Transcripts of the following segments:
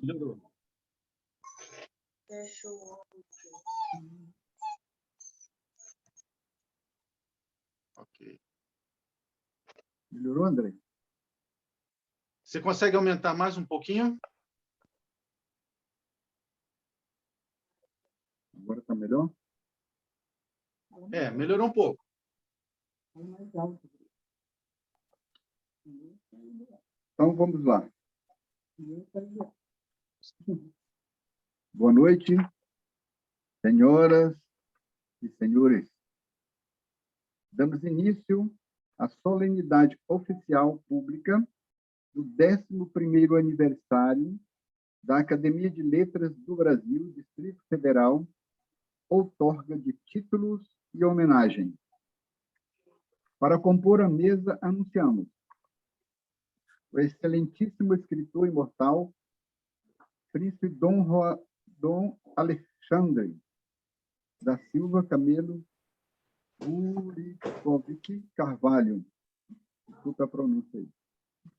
Melhorou. Deixa eu... Ok. Melhorou, André? Você consegue aumentar mais um pouquinho? Agora está melhor? É, melhorou um pouco. Então, vamos lá. Boa noite, senhoras e senhores. Damos início à solenidade oficial pública do 11º aniversário da Academia de Letras do Brasil, Distrito Federal, outorga de títulos e homenagem. Para compor a mesa, anunciamos o excelentíssimo escritor imortal, Príncipe Dom Alexandre da Silva Camelo Uricovic Carvalho, desculpa a pronúncia aí,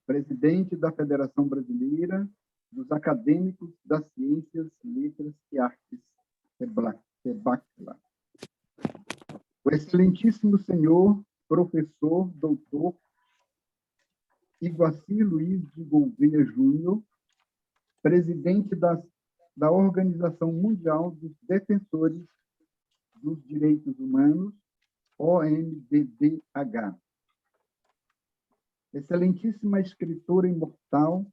presidente da Federação Brasileira dos Acadêmicos das Ciências, Letras e Artes, FEBACLA. O excelentíssimo senhor professor doutor Iguaci Luiz de Gouveia Júnior, presidente da Organização Mundial dos Defensores dos Direitos Humanos, OMDDH. Excelentíssima escritora imortal,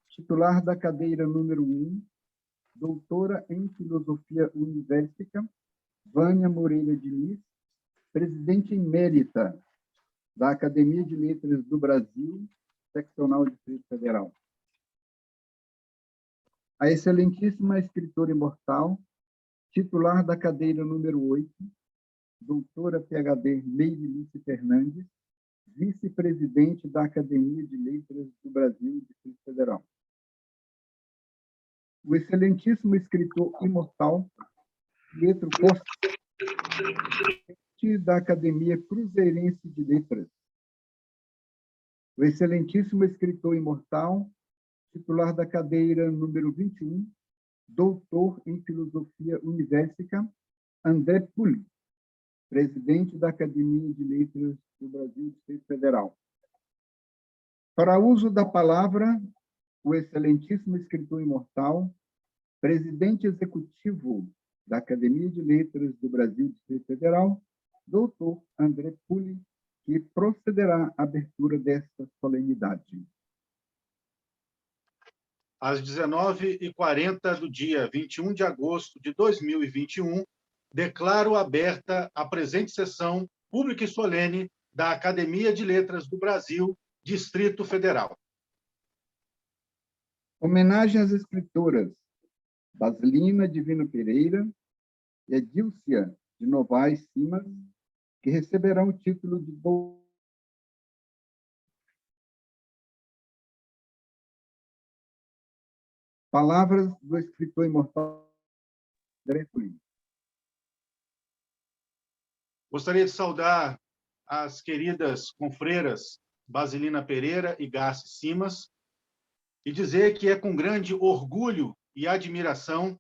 titular da cadeira número 1, doutora em Filosofia Universitária, Vânia Moreira Diniz, presidente emérita da Academia de Letras do Brasil, seccional Distrito Federal. A excelentíssima escritora imortal, titular da cadeira número 8, doutora PhD Meirilice Fernandes, vice-presidente da Academia de Letras do Brasil, Distrito Federal. O excelentíssimo escritor imortal, Pietro Costa, da Academia Cruzeirense de Letras. O excelentíssimo escritor imortal, titular da cadeira número 21, doutor em Filosofia Universitária, André Pulli, presidente da Academia de Letras do Brasil, Distrito Federal. Para uso da palavra, o excelentíssimo escritor imortal, presidente executivo da Academia de Letras do Brasil, Distrito Federal, doutor André Pulli, que procederá à abertura desta solenidade. Às 19h40 do dia 21 de agosto de 2021, declaro aberta a presente sessão pública e solene da Academia de Letras do Brasil, Distrito Federal. Homenagem às escritoras Basilina Divino Pereira e Edílcia de Novaes Simas, que receberão o título de Palavras do escritor imortal André Pulli. Gostaria de saudar as queridas confreiras Basilina Pereira e Garce Simas e dizer que é com grande orgulho e admiração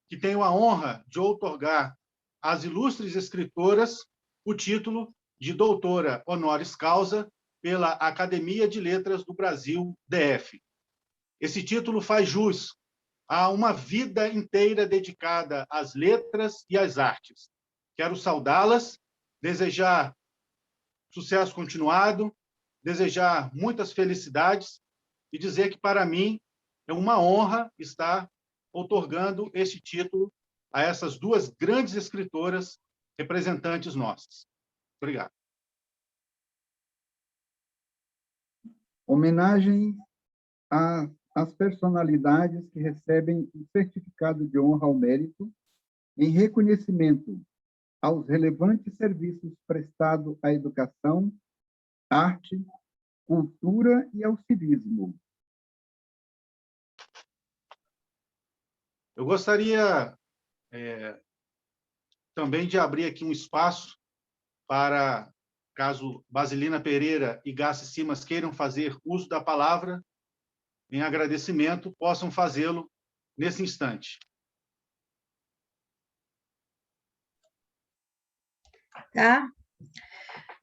que tenho a honra de outorgar às ilustres escritoras o título de doutora honoris causa pela Academia de Letras do Brasil, DF. Esse título faz jus a uma vida inteira dedicada às letras e às artes. Quero saudá-las, desejar sucesso continuado, desejar muitas felicidades e dizer que, para mim, é uma honra estar outorgando este título a essas duas grandes escritoras representantes nossas. Obrigado. Homenagem às personalidades que recebem o certificado de honra ao mérito em reconhecimento aos relevantes serviços prestados à educação, arte, cultura e ao civismo. Eu gostaria também de abrir aqui um espaço para, caso Basilina Pereira e Garce Simas queiram fazer uso da palavra, em agradecimento, possam fazê-lo nesse instante. Tá?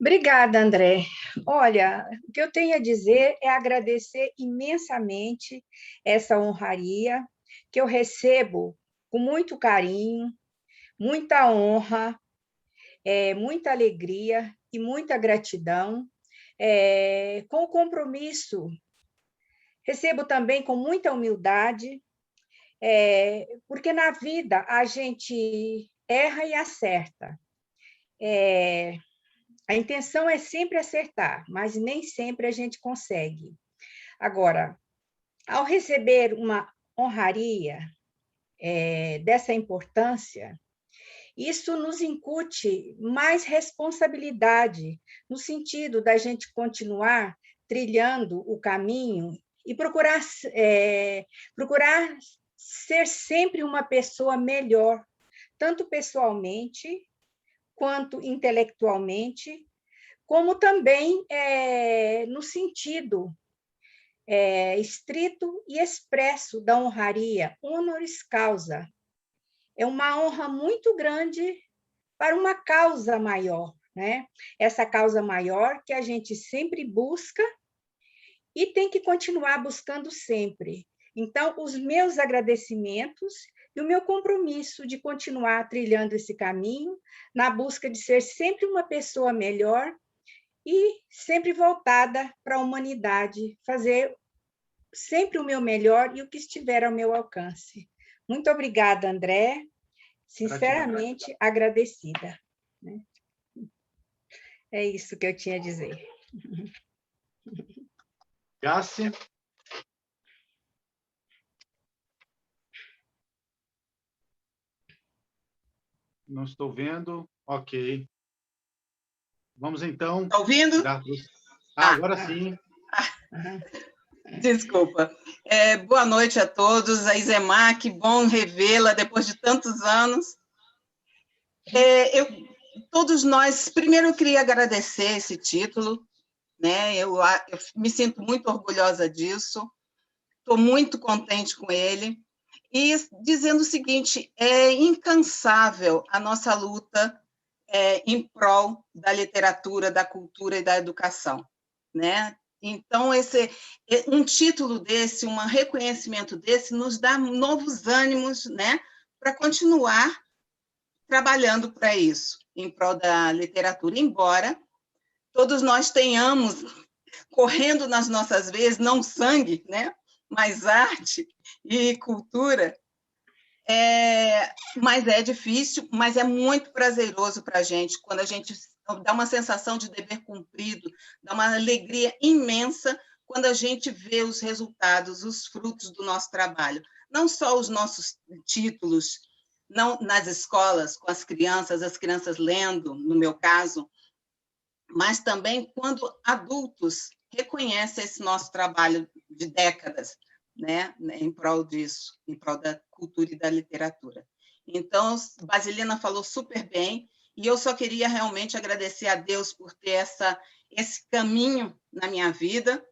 Obrigada, André. Olha, o que eu tenho a dizer é agradecer imensamente essa honraria que eu recebo com muito carinho, muita honra, muita alegria e muita gratidão, com o compromisso. Recebo também com muita humildade, porque na vida a gente erra e acerta. A intenção é sempre acertar, mas nem sempre a gente consegue. Agora, ao receber uma honraria dessa importância, isso nos incute mais responsabilidade, no sentido da gente continuar trilhando o caminho e procurar ser sempre uma pessoa melhor, tanto pessoalmente quanto intelectualmente, como também no sentido estrito e expresso da honraria, honoris causa. É uma honra muito grande para uma causa maior, né? Essa causa maior que a gente sempre busca e tem que continuar buscando sempre. Então, os meus agradecimentos e o meu compromisso de continuar trilhando esse caminho na busca de ser sempre uma pessoa melhor e sempre voltada para a humanidade, fazer sempre o meu melhor e o que estiver ao meu alcance. Muito obrigada, André. Sinceramente agradecida. É isso que eu tinha a dizer. Gassi. Não estou vendo. Ok. Vamos, então... Está ouvindo? Agora sim. Desculpa. Boa noite a todos. A Izemar, que bom revê-la depois de tantos anos. Todos nós... Primeiro, eu queria agradecer esse título, né? Eu me sinto muito orgulhosa disso. Estou muito contente com ele. E dizendo o seguinte, é incansável a nossa luta em prol da literatura, da cultura e da educação, né? Então, um título desse, um reconhecimento desse, nos dá novos ânimos, né, para continuar trabalhando para isso, em prol da literatura, embora todos nós tenhamos correndo nas nossas veias, não sangue, né, mas arte e cultura. Mas é difícil, mas é muito prazeroso para a gente, quando a gente dá uma sensação de dever cumprido, dá uma alegria imensa quando a gente vê os resultados, os frutos do nosso trabalho. Não só os nossos títulos, não nas escolas, com as crianças lendo, no meu caso, mas também quando adultos reconhecem esse nosso trabalho de décadas, né, em prol disso, em prol da cultura e da literatura. Então, Basilina falou super bem, e eu só queria realmente agradecer a Deus por ter esse caminho na minha vida,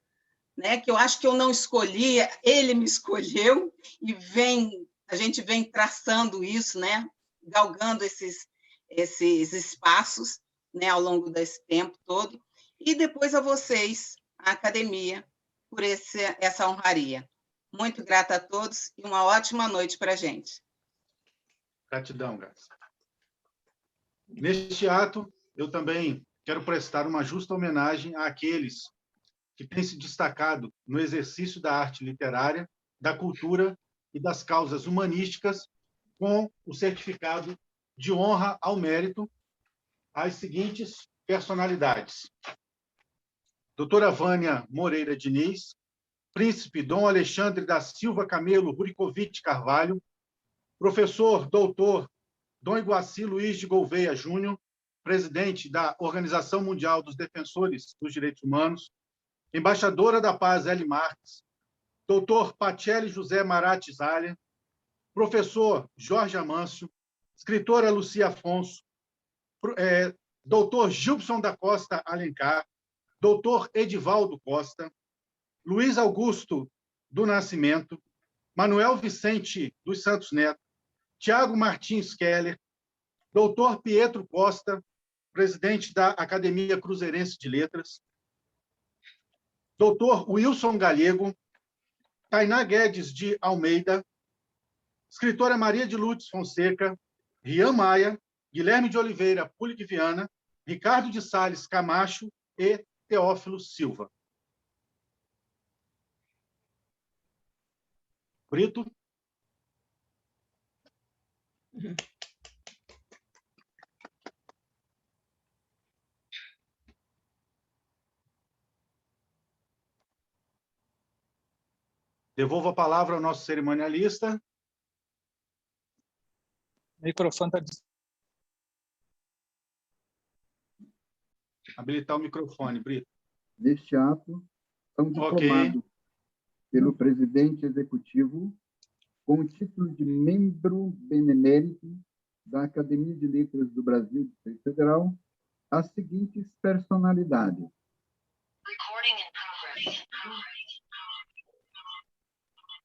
né, que eu acho que eu não escolhi, ele me escolheu, e a gente vem traçando isso, né, galgando esses espaços, né, ao longo desse tempo todo, e depois a vocês, a academia, por essa honraria. Muito grata a todos e uma ótima noite para a gente. Gratidão, Gassi. Neste ato, eu também quero prestar uma justa homenagem àqueles que têm se destacado no exercício da arte literária, da cultura e das causas humanísticas, com o certificado de honra ao mérito às seguintes personalidades: doutora Vânia Moreira Diniz, príncipe Dom Alexandre da Silva Camelo Ruricovic Carvalho, professor doutor Dom Iguaci Luiz de Gouveia Júnior, presidente da Organização Mundial dos Defensores dos Direitos Humanos, embaixadora da Paz L. Marques, doutor Pacelli José Marat Zalha, professor Jorge Amâncio, escritora Lucia Afonso, doutor Gilson da Costa Alencar, doutor Edivaldo Costa, Luiz Augusto do Nascimento, Manuel Vicente dos Santos Neto, Tiago Martins Keller, doutor Pietro Costa, presidente da Academia Cruzeirense de Letras, doutor Wilson Galego, Tainá Guedes de Almeida, escritora Maria de Lourdes Fonseca, Rian Maia, Guilherme de Oliveira Pulig Viana, Ricardo de Sales Camacho e Teófilo Silva. Brito. Devolvo a palavra ao nosso cerimonialista. O microfone está... Habilitar o microfone, Brito. Neste ato, são diplomados pelo presidente executivo com o título de membro benemérito da Academia de Letras do Brasil Distrito Federal as seguintes personalidades.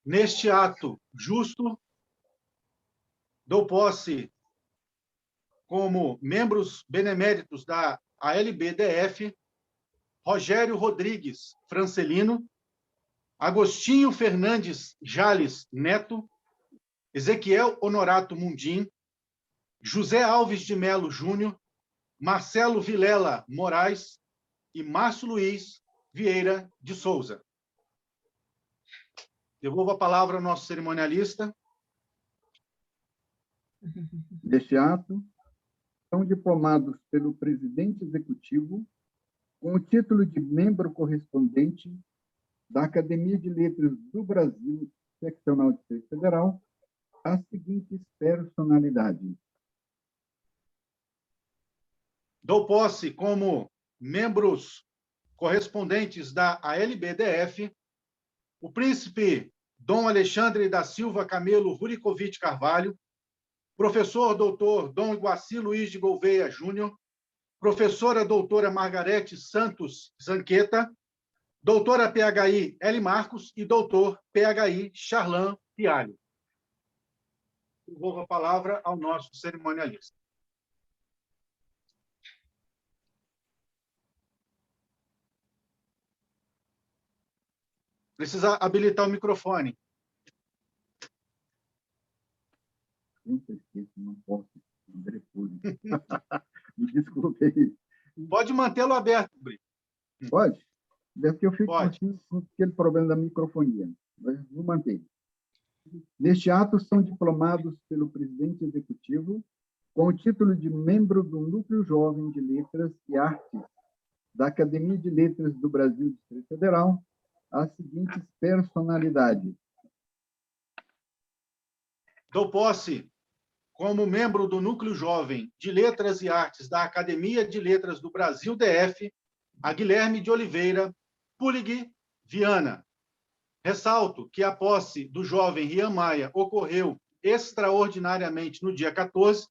Neste ato justo, dou posse como membros beneméritos da ALBDF, Rogério Rodrigues Francelino, Agostinho Fernandes Jales Neto, Ezequiel Honorato Mundim, José Alves de Melo Júnior, Marcelo Vilela Moraes e Márcio Luiz Vieira de Souza. Devolvo a palavra ao nosso cerimonialista. Neste ato, são diplomados pelo presidente executivo com o título de membro correspondente da Academia de Letras do Brasil, seccional Distrito Federal, as seguintes personalidades. Dou posse como membros correspondentes da ALBDF, o príncipe Dom Alexandre da Silva Camelo Rurikovich Carvalho, professor doutor Dom Iguaci Luiz de Gouveia Júnior, professora doutora Margarete Santos Zanqueta, doutora PHI L. Marcos e doutor PHI Charlan Pialho. Devolvo a palavra ao nosso cerimonialista. Precisa habilitar o microfone. Sempre esqueço, não posso. André Puri. Me desculpe. Pode mantê-lo aberto, Brito. Pode? Deve que eu fico Pode. com aquele problema da microfonia. Mas vou manter. Neste ato, são diplomados pelo presidente executivo com o título de membro do Núcleo Jovem de Letras e Artes da Academia de Letras do Brasil Distrito Federal as seguintes personalidades. Dou posse como membro do Núcleo Jovem de Letras e Artes da Academia de Letras do Brasil DF, a Guilherme de Oliveira Pulig Viana. Ressalto que a posse do jovem Rian Maia ocorreu extraordinariamente no dia 14,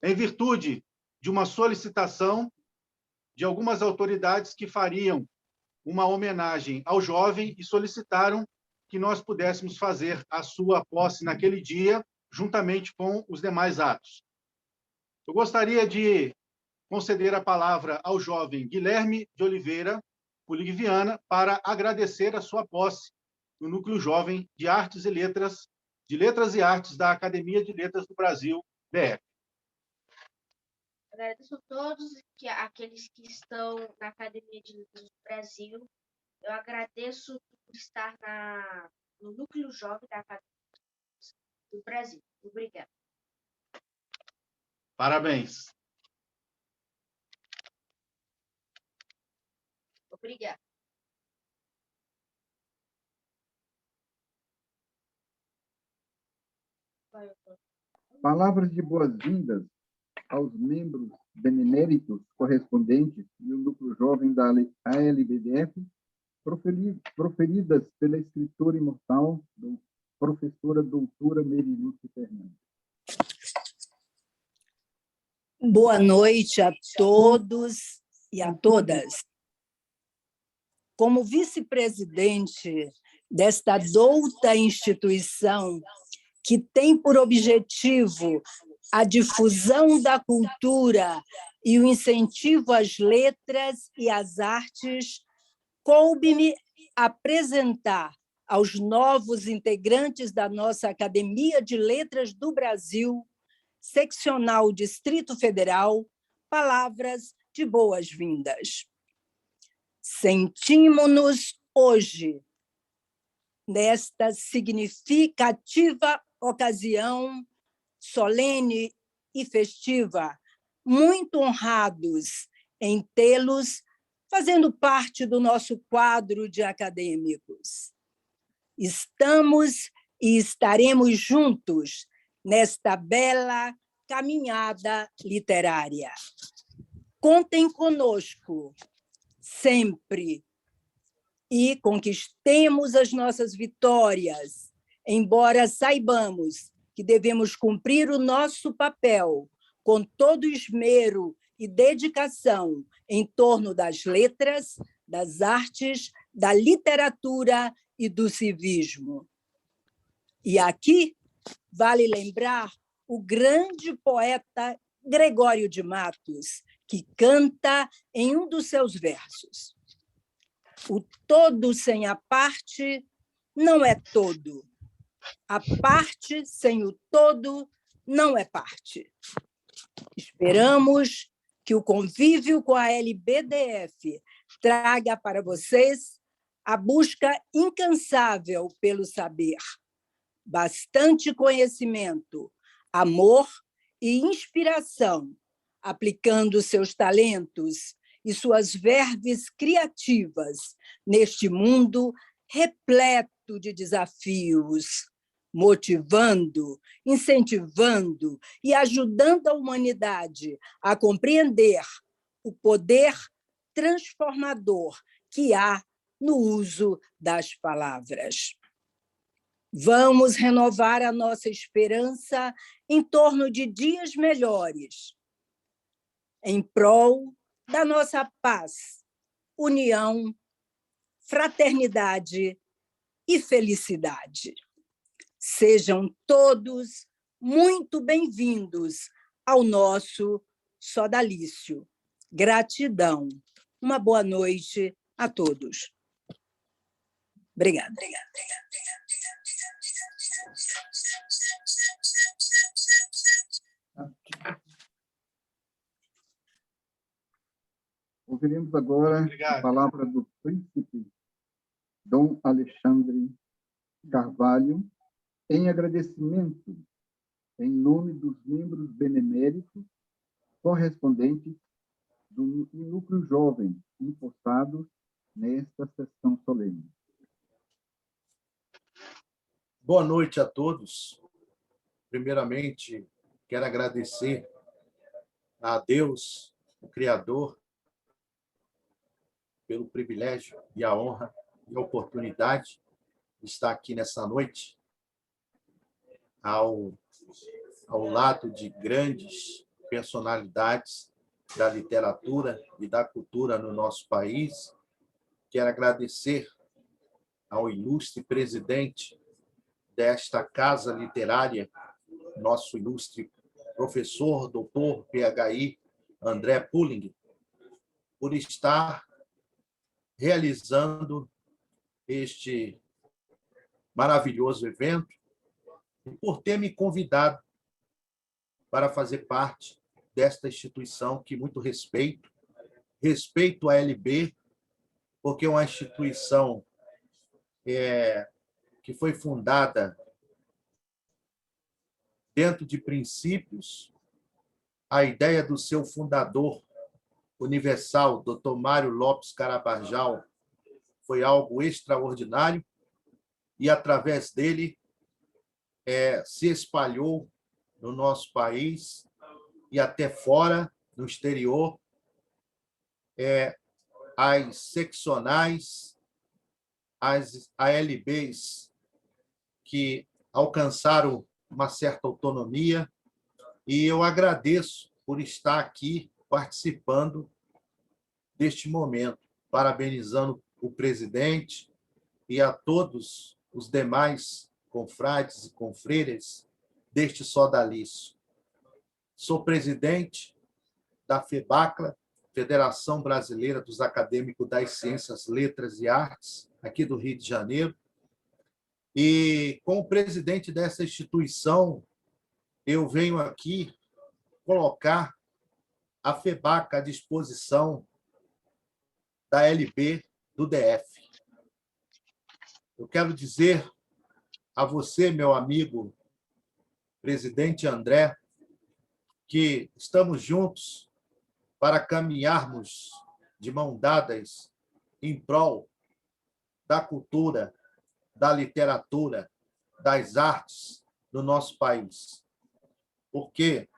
em virtude de uma solicitação de algumas autoridades que fariam uma homenagem ao jovem e solicitaram que nós pudéssemos fazer a sua posse naquele dia, juntamente com os demais atos. Eu gostaria de conceder a palavra ao jovem Guilherme de Oliveira Pulig Viana para agradecer a sua posse no Núcleo Jovem de Artes e Letras, de Letras e Artes da Academia de Letras do Brasil, DF. Agradeço a todos aqueles que estão na Academia de Letras do Brasil. Eu agradeço por estar no Núcleo Jovem da Academia de Letras do Brasil. Obrigada. Parabéns. Obrigada. Palavras de boas-vindas aos membros beneméritos correspondentes e o Núcleo Jovem da ALBDF, proferidas pela escritora imortal, professora doutora Merilúcia Fernandes. Boa noite a todos e a todas. Como vice-presidente desta douta instituição que tem por objetivo a difusão da cultura e o incentivo às letras e às artes, coube-me apresentar aos novos integrantes da nossa Academia de Letras do Brasil, seccional Distrito Federal, palavras de boas-vindas. Sentimos-nos hoje, nesta significativa ocasião solene e festiva, muito honrados em tê-los fazendo parte do nosso quadro de acadêmicos. Estamos e estaremos juntos nesta bela caminhada literária. Contem conosco sempre e conquistemos as nossas vitórias, embora saibamos que devemos cumprir o nosso papel com todo esmero e dedicação em torno das letras, das artes, da literatura e do civismo. E aqui vale lembrar o grande poeta Gregório de Matos, que canta em um dos seus versos: o todo sem a parte não é todo. A parte sem o todo não é parte. Esperamos que o convívio com a LBDF traga para vocês a busca incansável pelo saber, bastante conhecimento, amor e inspiração, aplicando seus talentos e suas verves criativas neste mundo repleto de desafios, motivando, incentivando e ajudando a humanidade a compreender o poder transformador que há no uso das palavras. Vamos renovar a nossa esperança em torno de dias melhores, em prol da nossa paz, união, fraternidade e felicidade. Sejam todos muito bem-vindos ao nosso sodalício. Gratidão. Uma boa noite a todos. Obrigada. Ouviremos agora a palavra do príncipe Dom Alexandre Carvalho, em agradecimento, em nome dos membros beneméritos correspondentes do Núcleo Jovem, empossados nesta sessão solene. Boa noite a todos. Primeiramente, quero agradecer a Deus, o Criador, pelo privilégio e a honra e a oportunidade de estar aqui nessa noite, ao lado de grandes personalidades da literatura e da cultura no nosso país. Quero agradecer ao ilustre presidente desta casa literária, nosso ilustre professor, doutor, PHI, André Pulling, por estar realizando este maravilhoso evento e por ter me convidado para fazer parte desta instituição que muito respeito. Respeito a LB, porque é uma instituição que foi fundada dentro de princípios. A ideia do seu fundador universal, Dr. Mário Lopes Carabajal, foi algo extraordinário e, através dele, se espalhou no nosso país e até fora, no exterior, as seccionais, as ALBs que alcançaram uma certa autonomia, e eu agradeço por estar aqui participando deste momento, parabenizando o presidente e a todos os demais confrades e confreiras deste sodalício. Sou presidente da FEBACLA, Federação Brasileira dos Acadêmicos das Ciências, Letras e Artes, aqui do Rio de Janeiro. E, como presidente dessa instituição, eu venho aqui colocar a FEBACLA à disposição da LB do DF. Eu quero dizer a você, meu amigo, presidente André, que estamos juntos para caminharmos de mão dadas em prol da cultura, da literatura, das artes do nosso país. Porque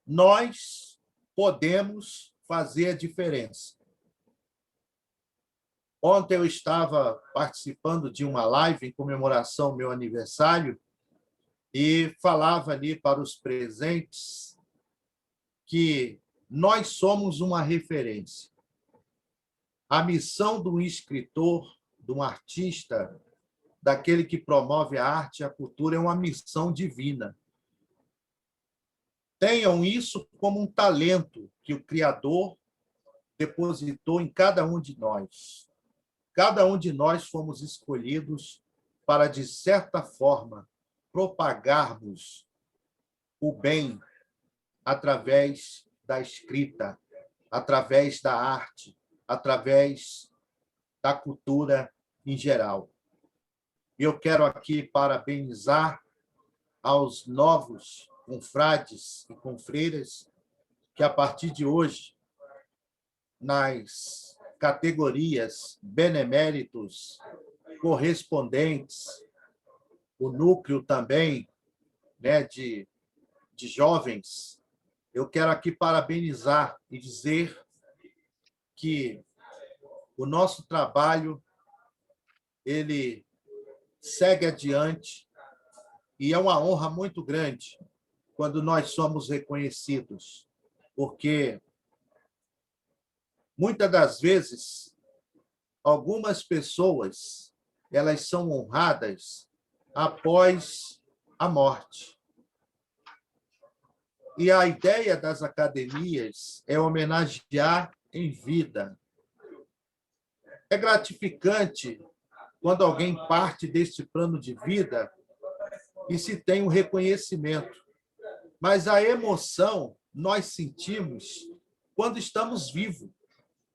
nós podemos fazer a diferença. Ontem eu estava participando de uma live em comemoração ao meu aniversário e falava ali para os presentes que nós somos uma referência. A missão do escritor, de um artista, daquele que promove a arte e a cultura, é uma missão divina. Tenham isso como um talento que o Criador depositou em cada um de nós. Cada um de nós fomos escolhidos para, de certa forma, propagarmos o bem através da escrita, através da arte, através da cultura em geral. Eu quero aqui parabenizar aos novos confrades e confreiras que, a partir de hoje, nas categorias beneméritos, correspondentes, o núcleo também, né, de jovens, eu quero aqui parabenizar e dizer que o nosso trabalho ele segue adiante e é uma honra muito grande quando nós somos reconhecidos, porque muitas das vezes algumas pessoas elas são honradas após a morte. E a ideia das academias é homenagear em vida. É gratificante quando alguém parte deste plano de vida e se tem um reconhecimento. Mas a emoção nós sentimos quando estamos vivos.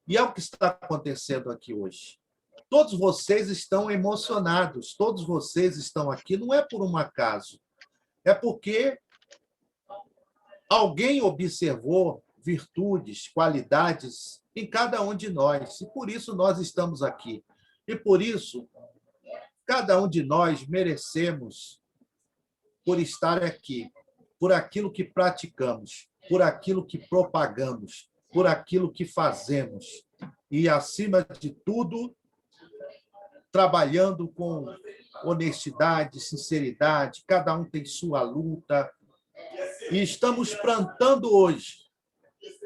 E é o que está acontecendo aqui hoje. Todos vocês estão emocionados, todos vocês estão aqui, não é por um acaso, é porque alguém observou virtudes, qualidades em cada um de nós, e por isso nós estamos aqui. E por isso, cada um de nós merecemos por estar aqui, por aquilo que praticamos, por aquilo que propagamos, por aquilo que fazemos. E, acima de tudo, trabalhando com honestidade, sinceridade, cada um tem sua luta. E estamos plantando hoje,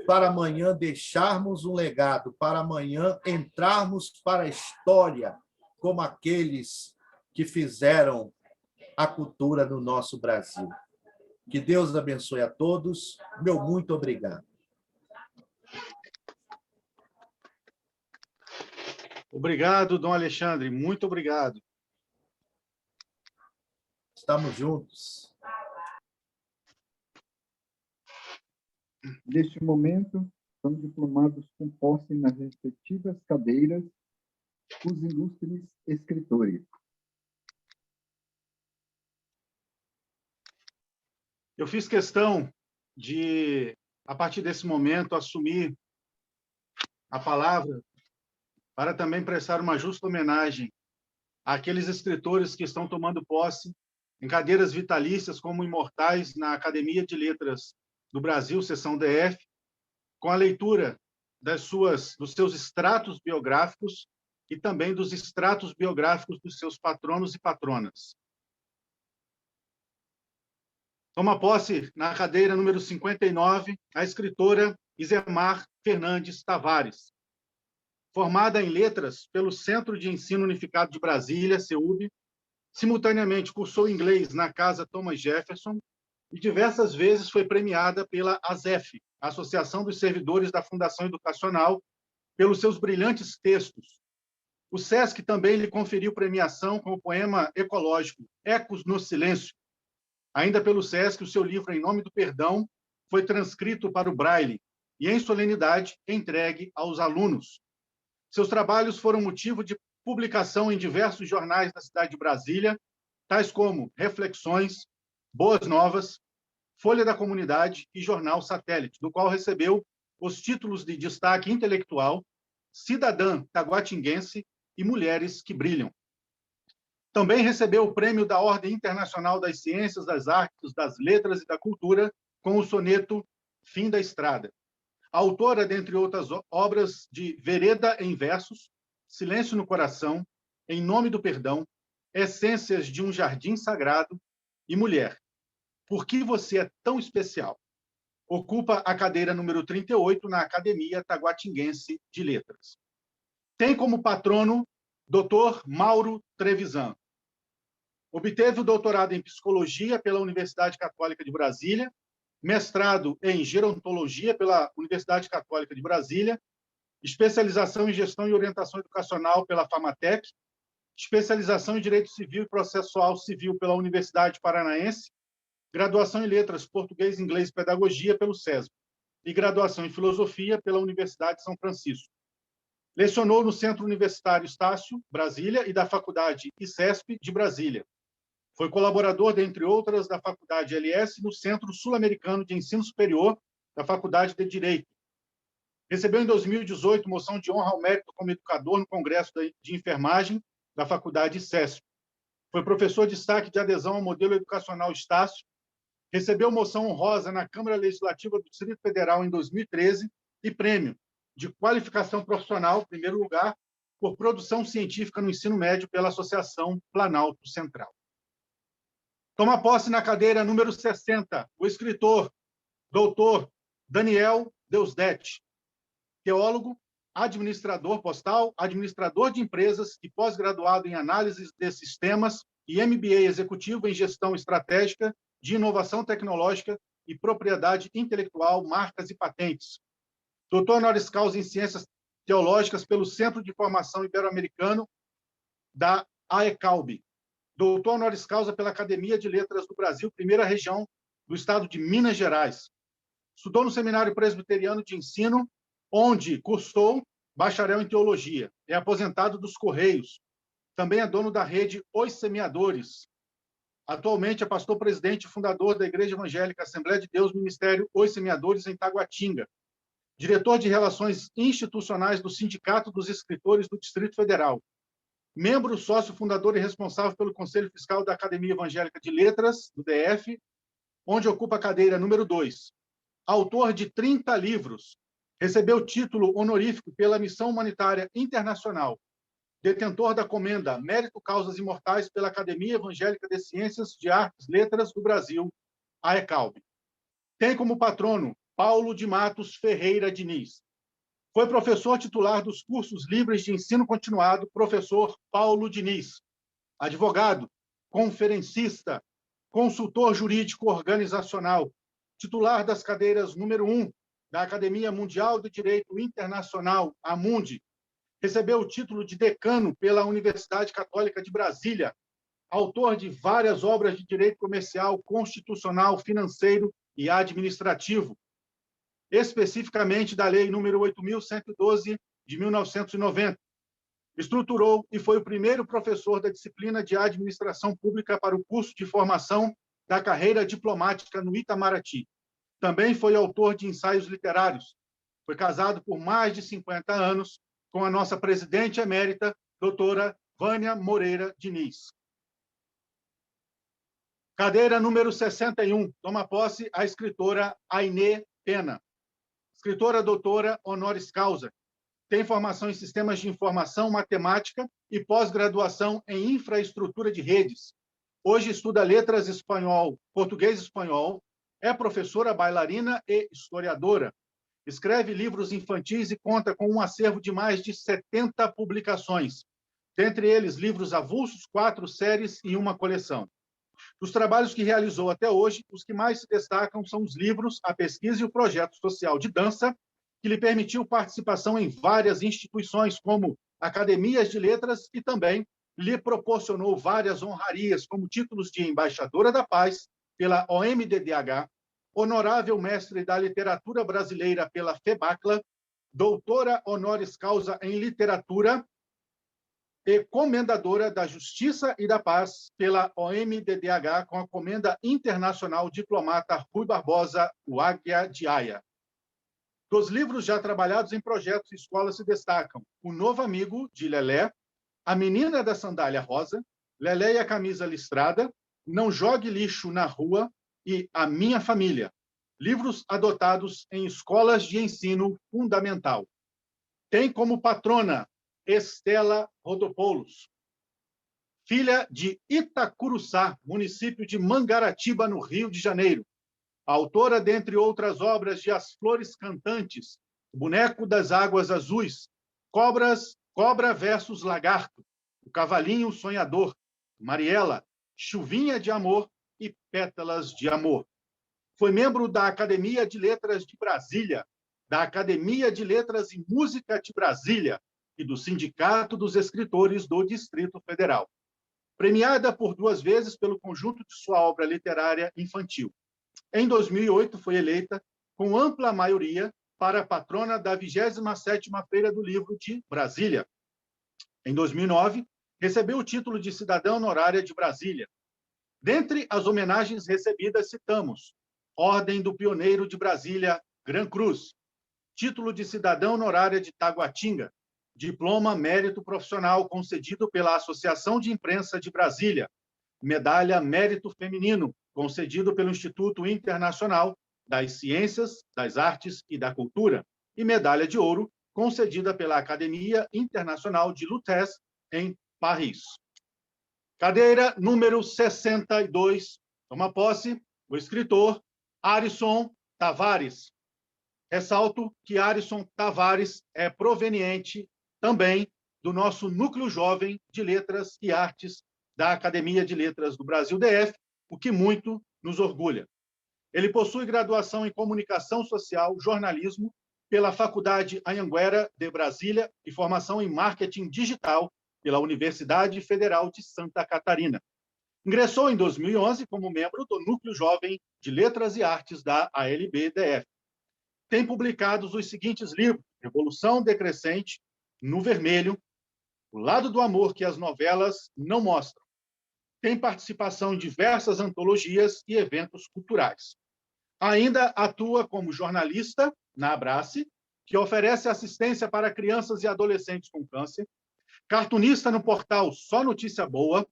para amanhã deixarmos um legado, para amanhã entrarmos para a história como aqueles que fizeram a cultura no nosso Brasil. Que Deus abençoe a todos. Meu muito obrigado. Obrigado, Dom Alexandre. Muito obrigado. Estamos juntos. Neste momento, são diplomados com posse nas respectivas cadeiras os ilustres escritores. Eu fiz questão de, a partir desse momento, assumir a palavra para também prestar uma justa homenagem àqueles escritores que estão tomando posse em cadeiras vitalícias como imortais na Academia de Letras do Brasil, seção DF, com a leitura dos seus extratos biográficos e também dos extratos biográficos dos seus patronos e patronas. Toma posse na cadeira número 59 a escritora Isemar Fernandes Tavares. Formada em Letras pelo Centro de Ensino Unificado de Brasília, CEUB, simultaneamente cursou inglês na Casa Thomas Jefferson e diversas vezes foi premiada pela ASEF, Associação dos Servidores da Fundação Educacional, pelos seus brilhantes textos. O SESC também lhe conferiu premiação com o poema ecológico Ecos no Silêncio. Ainda pelo SESC, o seu livro Em Nome do Perdão foi transcrito para o Braille e, em solenidade, entregue aos alunos. Seus trabalhos foram motivo de publicação em diversos jornais da cidade de Brasília, tais como Reflexões, Boas Novas, Folha da Comunidade e Jornal Satélite, do qual recebeu os títulos de destaque intelectual Cidadã Taguatinguense e Mulheres que Brilham. Também recebeu o prêmio da Ordem Internacional das Ciências, das Artes, das Letras e da Cultura com o soneto Fim da Estrada. Autora, dentre outras obras, de Vereda em Versos, Silêncio no Coração, Em Nome do Perdão, Essências de um Jardim Sagrado e Mulher. Por que você é tão especial? Ocupa a cadeira número 38 na Academia Taguatinguense de Letras. Tem como patrono Dr. Mauro Trevisan. Obteve o doutorado em Psicologia pela Universidade Católica de Brasília, mestrado em Gerontologia pela Universidade Católica de Brasília, especialização em Gestão e Orientação Educacional pela FAMATEC, especialização em Direito Civil e Processual Civil pela Universidade Paranaense, graduação em Letras, Português, Inglês e Pedagogia pelo SESB e graduação em Filosofia pela Universidade de São Francisco. Lecionou no Centro Universitário Estácio, Brasília, e da Faculdade ICESP de Brasília. Foi colaborador, dentre outras, da Faculdade LS no Centro Sul-Americano de Ensino Superior da Faculdade de Direito. Recebeu em 2018 moção de honra ao mérito como educador no Congresso de Enfermagem da Faculdade ICESP. Foi professor de destaque de adesão ao modelo educacional Estácio. Recebeu moção honrosa na Câmara Legislativa do Distrito Federal em 2013 e prêmio de qualificação profissional, em primeiro lugar, por produção científica no ensino médio pela Associação Planalto Central. Toma posse na cadeira número 60, o escritor, doutor Daniel Deusdete, teólogo, administrador postal, administrador de empresas e pós-graduado em análises de sistemas e MBA executivo em gestão estratégica de inovação tecnológica e propriedade intelectual, marcas e patentes. Doutor honoris causa em ciências teológicas pelo Centro de Formação Ibero-Americano da AECALB. Doutor honoris causa pela Academia de Letras do Brasil, primeira região do estado de Minas Gerais. Estudou no Seminário Presbiteriano de Ensino, onde cursou bacharel em Teologia. É aposentado dos Correios. Também é dono da rede Os Semeadores. Atualmente é pastor-presidente e fundador da Igreja Evangélica Assembleia de Deus, Ministério Os Semeadores, em Taguatinga. Diretor de Relações Institucionais do Sindicato dos Escritores do Distrito Federal. Membro, sócio, fundador e responsável pelo Conselho Fiscal da Academia Evangélica de Letras, do DF, onde ocupa a cadeira número 2. Autor de 30 livros. Recebeu título honorífico pela Missão Humanitária Internacional. Detentor da comenda Mérito Causas Imortais pela Academia Evangélica de Ciências de Artes e Letras do Brasil, AECALB. Tem como patrono Paulo de Matos Ferreira Diniz. Foi professor titular dos cursos livres de ensino continuado, professor Paulo Diniz. Advogado, conferencista, consultor jurídico organizacional, titular das cadeiras número 1 da Academia Mundial de Direito Internacional, AMUNDI. Recebeu o título de decano pela Universidade Católica de Brasília. Autor de várias obras de direito comercial, constitucional, financeiro e administrativo. Especificamente da Lei nº 8.112, de 1990. Estruturou e foi o primeiro professor da disciplina de Administração Pública para o curso de formação da carreira diplomática no Itamaraty. Também foi autor de ensaios literários. Foi casado por mais de 50 anos com a nossa presidente emérita, doutora Vânia Moreira Diniz. Cadeira número 61. Toma posse a escritora Ainê Pena. Escritora doutora honoris causa. Tem formação em sistemas de informação, matemática e pós-graduação em infraestrutura de redes. Hoje estuda letras espanhol, português e espanhol. É professora, bailarina e historiadora. Escreve livros infantis e conta com um acervo de mais de 70 publicações, dentre eles livros avulsos, 4 séries e uma coleção. Dos trabalhos que realizou até hoje, os que mais se destacam são os livros, a pesquisa e o projeto social de dança, que lhe permitiu participação em várias instituições, como academias de letras, e também lhe proporcionou várias honrarias, como títulos de embaixadora da paz pela OMDDH, honorável mestre da literatura brasileira pela FEBACLA, doutora honoris causa em literatura e comendadora da Justiça e da Paz pela OMDDH, com a Comenda Internacional Diplomata Rui Barbosa, o Águia de Haia. Dos livros já trabalhados em projetos e escolas se destacam O Novo Amigo, de Lelé, A Menina da Sandália Rosa, Lelé e a Camisa Listrada, Não Jogue Lixo na Rua e A Minha Família, livros adotados em escolas de ensino fundamental. Tem como patrona Estela Rodopoulos, filha de Itacuruçá, município de Mangaratiba, no Rio de Janeiro. Autora, dentre outras obras, de As Flores Cantantes, O Boneco das Águas Azuis, Cobra versus Lagarto, O Cavalinho Sonhador, Mariela, Chuvinha de Amor e Pétalas de Amor. Foi membro da Academia de Letras de Brasília, da Academia de Letras e Música de Brasília e do Sindicato dos Escritores do Distrito Federal. Premiada por 2 vezes pelo conjunto de sua obra literária infantil. Em 2008, foi eleita, com ampla maioria, para patrona da 27ª Feira do Livro de Brasília. Em 2009, recebeu o título de cidadã honorária de Brasília. Dentre as homenagens recebidas, citamos Ordem do Pioneiro de Brasília, Gran Cruz, título de cidadã honorária de Taguatinga, diploma mérito profissional concedido pela Associação de Imprensa de Brasília, medalha Mérito Feminino, concedido pelo Instituto Internacional das Ciências, das Artes e da Cultura, e medalha de ouro, concedida pela Academia Internacional de Lutèce, em Paris. Cadeira número 62, toma posse o escritor Arisson Tavares. Ressalto que Arisson Tavares é proveniente também do nosso Núcleo Jovem de Letras e Artes da Academia de Letras do Brasil DF, o que muito nos orgulha. Ele possui graduação em Comunicação Social, Jornalismo, pela Faculdade Anhanguera de Brasília e formação em Marketing Digital pela Universidade Federal de Santa Catarina. Ingressou em 2011 como membro do Núcleo Jovem de Letras e Artes da ALB-DF. Tem publicados os seguintes livros: Revolução Decrescente, No Vermelho, O Lado do Amor que as Novelas Não Mostram. Tem participação em diversas antologias e eventos culturais. Ainda atua como jornalista na Abrace, que oferece assistência para crianças e adolescentes com câncer, cartunista no portal Só Notícia Boa,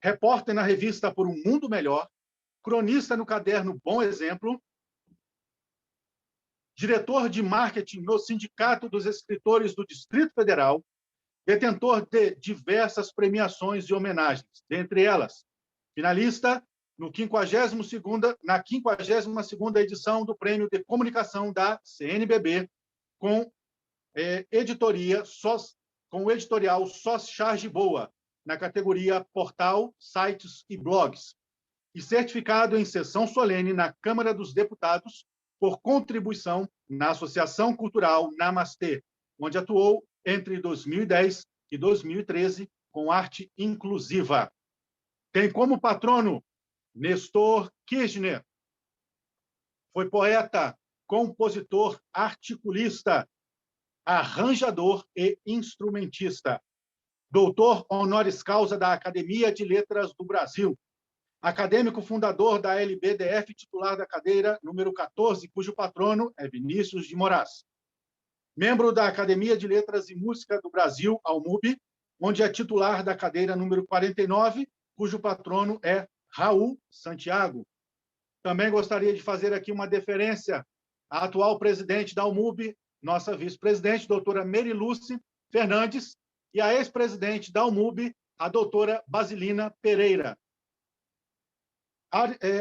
repórter na revista Por um Mundo Melhor, cronista no caderno Bom Exemplo, diretor de marketing no Sindicato dos Escritores do Distrito Federal, detentor de diversas premiações e homenagens, dentre elas, finalista na 52ª edição do Prêmio de Comunicação da CNBB, com o editorial Só Charge Boa, na categoria Portal, Sites e Blogs, e certificado em sessão solene na Câmara dos Deputados por contribuição na Associação Cultural Namastê, onde atuou entre 2010 e 2013 com arte inclusiva. Tem como patrono Nestor Kirchner. Foi poeta, compositor, articulista, arranjador e instrumentista. Doutor honoris causa da Academia de Letras do Brasil. Acadêmico fundador da LBDF, titular da cadeira número 14, cujo patrono é Vinícius de Moraes. Membro da Academia de Letras e Música do Brasil, ALMUB, onde é titular da cadeira número 49, cujo patrono é Raul Santiago. Também gostaria de fazer aqui uma deferência à atual presidente da ALMUB, nossa vice-presidente, doutora Merilúcia Fernandes, e a ex-presidente da ALMUB, a doutora Basilina Pereira.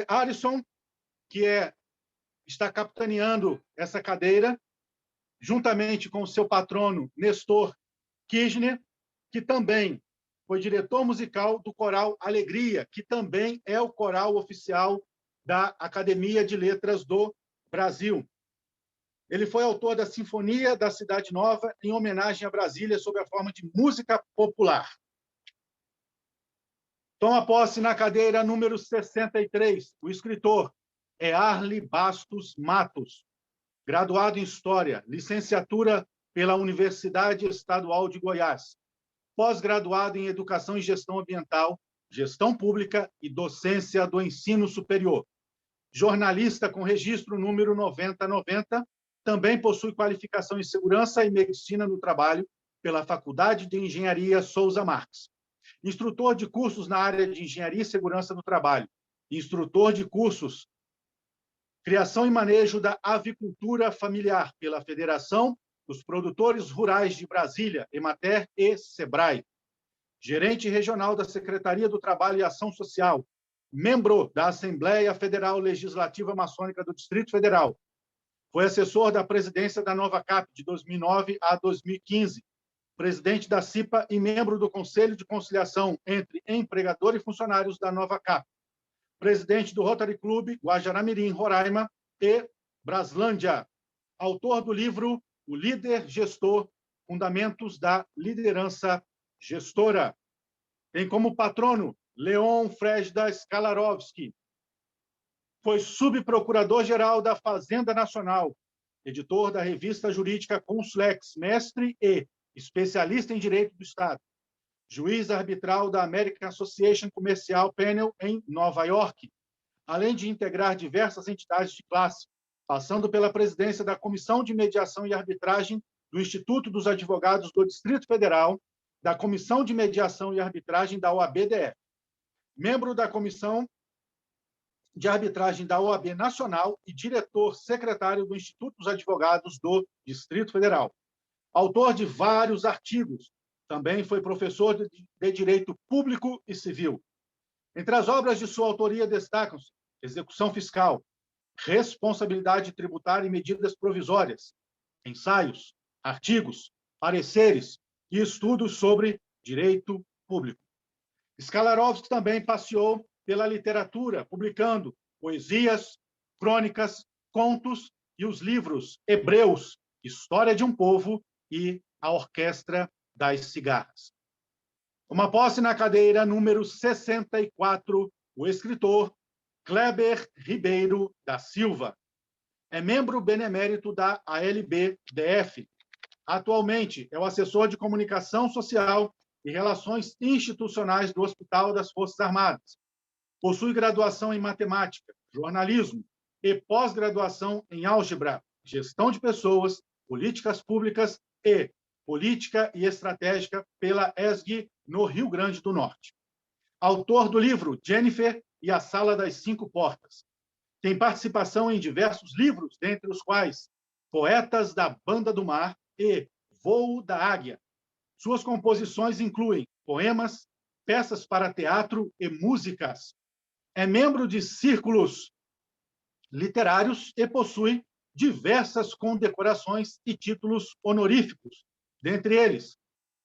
Arisson, que está capitaneando essa cadeira, juntamente com o seu patrono, Nestor Kirchner, que também foi diretor musical do Coral Alegria, que também é o coral oficial da Academia de Letras do Brasil. Ele foi autor da Sinfonia da Cidade Nova, em homenagem a Brasília, sob a forma de música popular. Toma posse na cadeira número 63, o escritor Early Bastos Matos, graduado em História, licenciatura pela Universidade Estadual de Goiás, pós-graduado em Educação e Gestão Ambiental, Gestão Pública e Docência do Ensino Superior. Jornalista com registro número 9090, também possui qualificação em Segurança e Medicina no Trabalho pela Faculdade de Engenharia Souza Marques. Instrutor de cursos na área de Engenharia e Segurança no Trabalho. Instrutor de cursos Criação e Manejo da Avicultura Familiar pela Federação dos Produtores Rurais de Brasília, Emater e Sebrae. Gerente regional da Secretaria do Trabalho e Ação Social. Membro da Assembleia Federal Legislativa Maçônica do Distrito Federal. Foi assessor da presidência da Nova Cap de 2009 a 2015. Presidente da CIPA e membro do Conselho de Conciliação entre Empregador e Funcionários da Nova Cap. Presidente do Rotary Club Guajará-Mirim, Roraima e Braslândia. Autor do livro O Líder Gestor, Fundamentos da Liderança Gestora. Tem como patrono Leon Fresda Skalarovski. Foi subprocurador-geral da Fazenda Nacional, editor da revista jurídica Consulex, mestre e especialista em Direito do Estado. Juiz arbitral da American Association Comercial Panel em Nova York, além de integrar diversas entidades de classe, passando pela presidência da Comissão de Mediação e Arbitragem do Instituto dos Advogados do Distrito Federal, da Comissão de Mediação e Arbitragem da OAB-DF. Membro da Comissão de Arbitragem da OAB Nacional e diretor-secretário do Instituto dos Advogados do Distrito Federal. Autor de vários artigos, também foi professor de Direito Público e Civil. Entre as obras de sua autoria destacam-se Execução Fiscal, Responsabilidade Tributária e Medidas Provisórias, ensaios, artigos, pareceres e estudos sobre direito público. Skalarovski também passeou pela literatura, publicando poesias, crônicas, contos e os livros Hebreus, História de um Povo e A Orquestra das Cigarras. Toma posse na cadeira número 64, o escritor Kleber Ribeiro da Silva. É membro benemérito da ALB-DF. Atualmente é o assessor de comunicação social e relações institucionais do Hospital das Forças Armadas. Possui graduação em matemática, jornalismo e pós-graduação em álgebra, gestão de pessoas, políticas públicas e política e estratégica pela ESG no Rio Grande do Norte. Autor do livro Jennifer e a Sala das Cinco Portas. Tem participação em diversos livros, dentre os quais Poetas da Banda do Mar e Voo da Águia. Suas composições incluem poemas, peças para teatro e músicas. É membro de círculos literários e possui diversas condecorações e títulos honoríficos, dentre eles,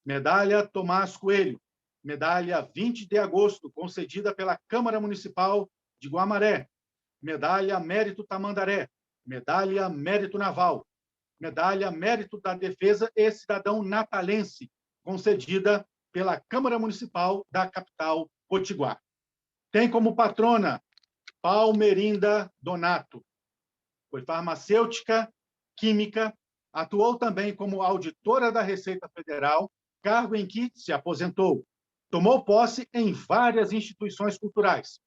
Medalha Tomás Coelho, Medalha 20 de agosto, concedida pela Câmara Municipal de Guamaré, Medalha Mérito Tamandaré, Medalha Mérito Naval, Medalha Mérito da Defesa e Cidadão Natalense, concedida pela Câmara Municipal da capital Potiguar. Tem como patrona Palmerinda Donato. Foi farmacêutica, química, atuou também como auditora da Receita Federal, cargo em que se aposentou. Tomou posse em várias instituições culturais.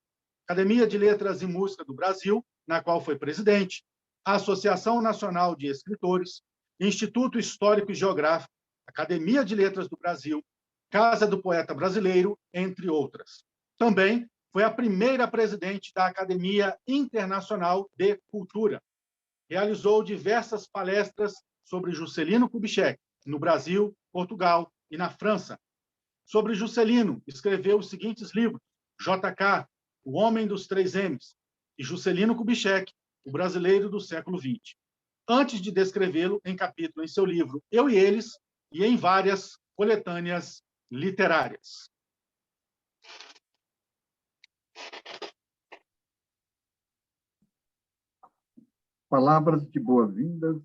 Academia de Letras e Música do Brasil, na qual foi presidente, Associação Nacional de Escritores, Instituto Histórico e Geográfico, Academia de Letras do Brasil, Casa do Poeta Brasileiro, entre outras. Também foi a primeira presidente da Academia Internacional de Cultura. Realizou diversas palestras sobre Juscelino Kubitschek, no Brasil, Portugal e na França. Sobre Juscelino, escreveu os seguintes livros: JK, O Homem dos Três M's, e Juscelino Kubitschek, o Brasileiro do Século XX. antes de descrevê-lo em capítulo em seu livro Eu e Eles e em várias coletâneas literárias. Palavras de boas-vindas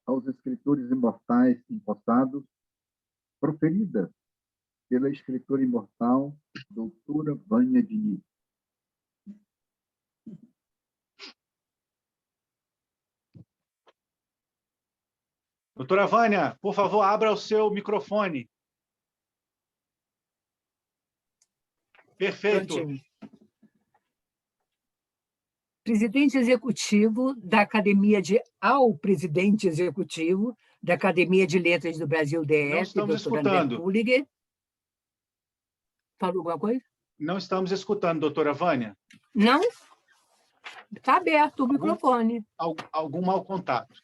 aos escritores imortais empossados, proferidas pela escritora imortal, doutora Vânia Diniz. Doutora Vânia, por favor, abra o seu microfone. Perfeito. Prontinho. Presidente executivo da Academia de... Ao presidente executivo da Academia de Letras do Brasil, Não DF, estamos doutor André escutando. Pulliger. Falou alguma coisa? Não estamos escutando, doutora Vânia. Não? Está aberto o microfone. Algum mau contato.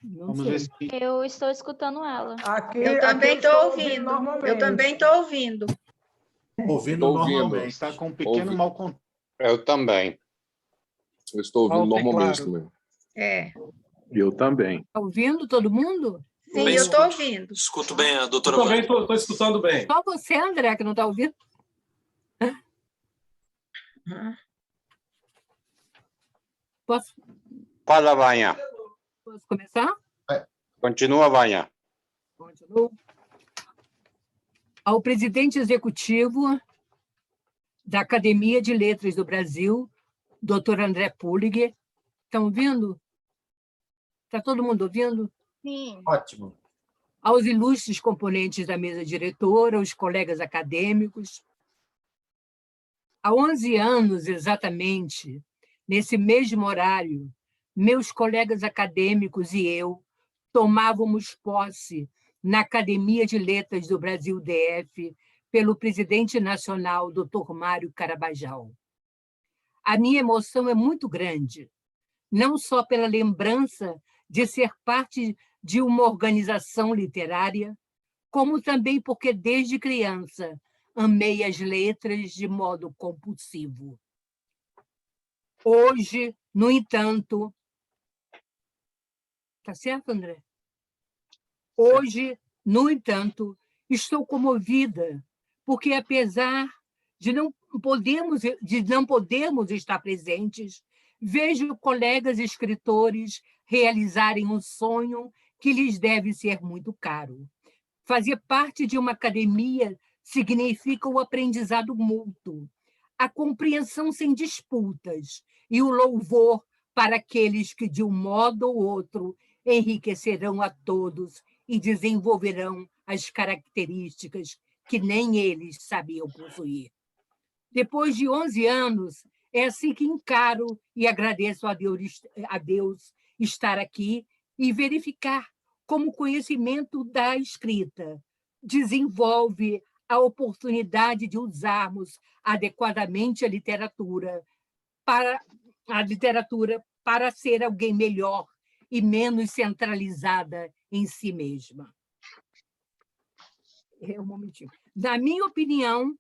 Não Vamos sei. ver se... Eu estou escutando ela. Eu também estou ouvindo. Eu também estou ouvindo. Ouvindo Tô ouvindo. normalmente. Está com um pequeno Ouvi. mau contato. Eu também. Eu estou ouvindo Alto e normalmente claro. também. É. Eu também. Está ouvindo todo mundo? Sim, Também eu estou escuto. ouvindo. Escuto bem a Eu doutora também Vânia. estou escutando bem. Só você, André, que não está ouvindo? Posso Fala, Vânia. começar? Continua, Vânia. Continuo. Ao presidente executivo da Academia de Letras do Brasil, doutor André Pulliger. Estão ouvindo? Está todo mundo ouvindo? Sim. Ótimo. Aos ilustres componentes da mesa diretora, os colegas acadêmicos. Há 11 anos, exatamente, nesse mesmo horário, meus colegas acadêmicos e eu tomávamos posse na Academia de Letras do Brasil DF pelo presidente nacional, Dr. Mário Carabajal. A minha emoção é muito grande, não só pela lembrança de ser parte de uma organização literária, como também porque, desde criança, amei as letras de modo compulsivo. Hoje, no entanto... Está certo, André? Hoje, no entanto, estou comovida, porque, apesar de não podermos estar presentes, vejo colegas escritores realizarem um sonho que lhes deve ser muito caro. Fazer parte de uma academia significa o aprendizado mútuo, a compreensão sem disputas e o louvor para aqueles que, de um modo ou outro, enriquecerão a todos e desenvolverão as características que nem eles sabiam possuir. Depois de 11 anos, é assim que encaro e agradeço a Deus estar aqui e verificar como o conhecimento da escrita desenvolve a oportunidade de usarmos adequadamente a literatura para ser alguém melhor e menos centralizada em si mesma. Um momentinho. Na minha opinião,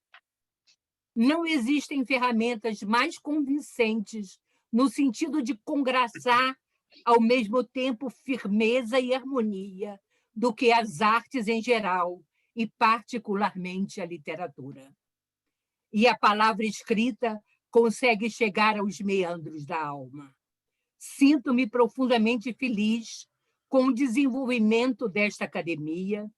não existem ferramentas mais convincentes no sentido de congraçar, ao mesmo tempo, firmeza e harmonia do que as artes em geral e, particularmente, a literatura. E a palavra escrita consegue chegar aos meandros da alma. Sinto-me profundamente feliz com o desenvolvimento desta academia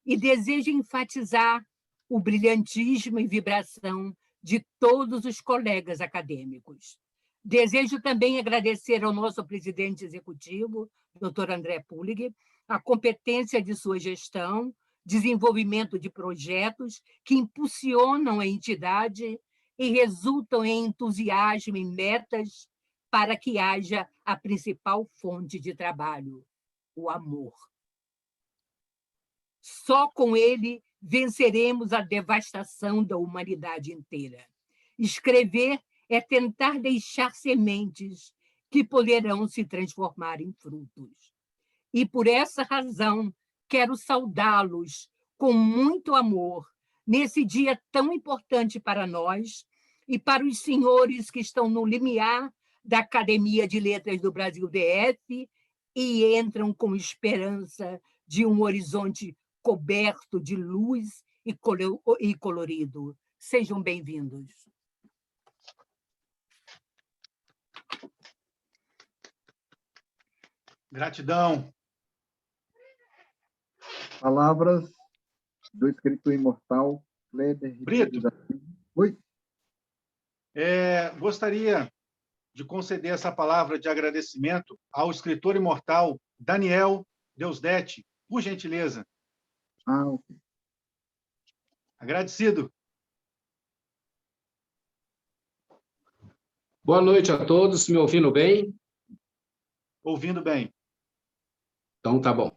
e desejo enfatizar o brilhantismo e vibração de todos os colegas acadêmicos. Desejo também agradecer ao nosso presidente executivo, Dr. André Pulliger, a competência de sua gestão, desenvolvimento de projetos que impulsionam a entidade e resultam em entusiasmo e metas para que haja a principal fonte de trabalho, o amor. Só com ele venceremos a devastação da humanidade inteira. Escrever é tentar deixar sementes que poderão se transformar em frutos. E, por essa razão, quero saudá-los com muito amor nesse dia tão importante para nós e para os senhores que estão no limiar da Academia de Letras do Brasil DF e entram com esperança de um horizonte coberto de luz e colorido. Sejam bem-vindos. Gratidão. Palavras do escritor imortal Kleber Brito. Oi. Gostaria de conceder essa palavra de agradecimento ao escritor imortal Daniel Deusdete, por gentileza. Ok. Agradecido. Boa noite a todos, me ouvindo bem? Ouvindo bem. Então, tá bom.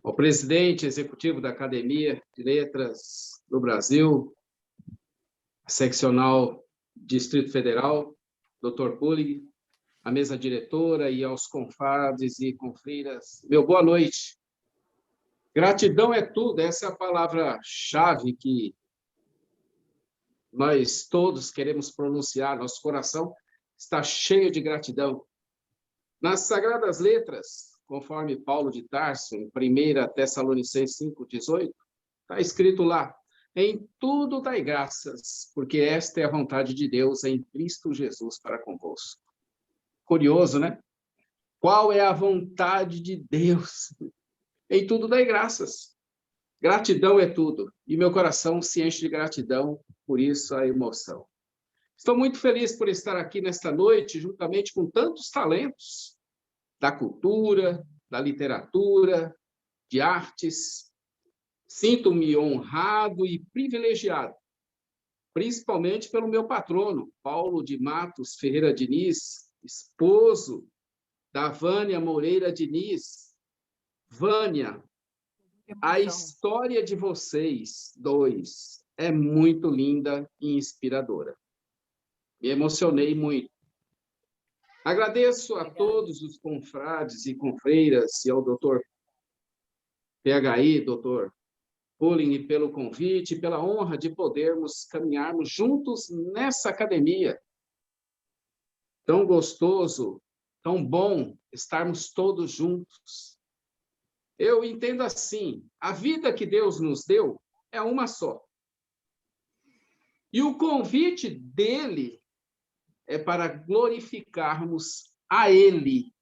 O presidente executivo da Academia de Letras do Brasil, seccional Distrito Federal, Dr. Pulling, a mesa diretora e aos confrades e confreiras, meu boa noite. Gratidão é tudo, essa é a palavra-chave que nós todos queremos pronunciar, nosso coração está cheio de gratidão. Nas Sagradas Letras, conforme Paulo de Tarso, em 1 Tessalonicenses 5,18, está escrito lá, em tudo dai graças, porque esta é a vontade de Deus em Cristo Jesus para convosco. Curioso, né? Qual é a vontade de Deus? Em tudo dai graças. Gratidão é tudo. E meu coração se enche de gratidão, por isso a emoção. Estou muito feliz por estar aqui nesta noite, juntamente com tantos talentos da cultura, da literatura, de artes. Sinto-me honrado e privilegiado, principalmente pelo meu patrono, Paulo de Matos Ferreira Diniz, esposo da Vânia Moreira Diniz. Vânia, a história de vocês dois é muito linda e inspiradora. Me emocionei muito. Agradeço a todos os confrades e confreiras e ao doutor PHI, doutor Pulling, pelo convite, pela honra de podermos caminharmos juntos nessa academia. Tão gostoso, tão bom estarmos todos juntos. Eu entendo assim, a vida que Deus nos deu é uma só. E o convite dele é para glorificarmos a Ele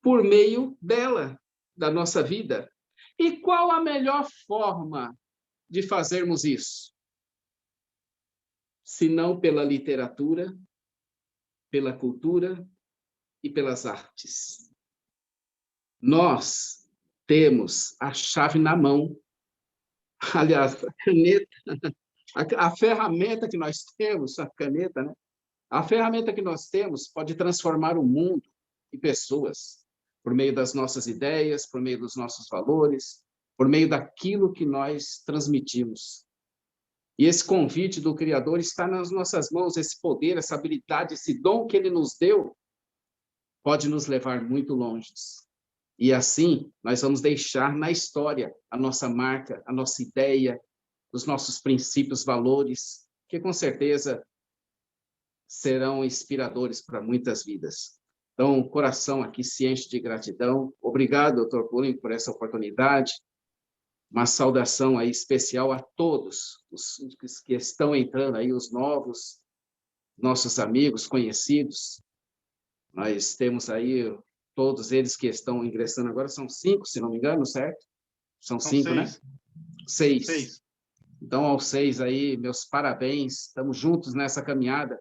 por meio dela, da nossa vida. E qual a melhor forma de fazermos isso? Se não pela literatura, pela cultura e pelas artes. Nós temos a chave na mão. Aliás, a caneta, a ferramenta que nós temos, a caneta, né? A ferramenta que nós temos pode transformar o mundo e pessoas por meio das nossas ideias, por meio dos nossos valores, por meio daquilo que nós transmitimos. E esse convite do Criador está nas nossas mãos, esse poder, essa habilidade, esse dom que Ele nos deu, pode nos levar muito longe. E assim, nós vamos deixar na história a nossa marca, a nossa ideia, os nossos princípios, valores, que com certeza serão inspiradores para muitas vidas. Então, o coração aqui se enche de gratidão. Obrigado, Dr. Pulling, por essa oportunidade. Uma saudação aí especial a todos os que estão entrando aí, os novos, nossos amigos, conhecidos. Nós temos aí todos eles que estão ingressando agora, são 5, se não me engano, certo? São 5, né? 6. Então, aos 6 aí, meus parabéns. Estamos juntos nessa caminhada.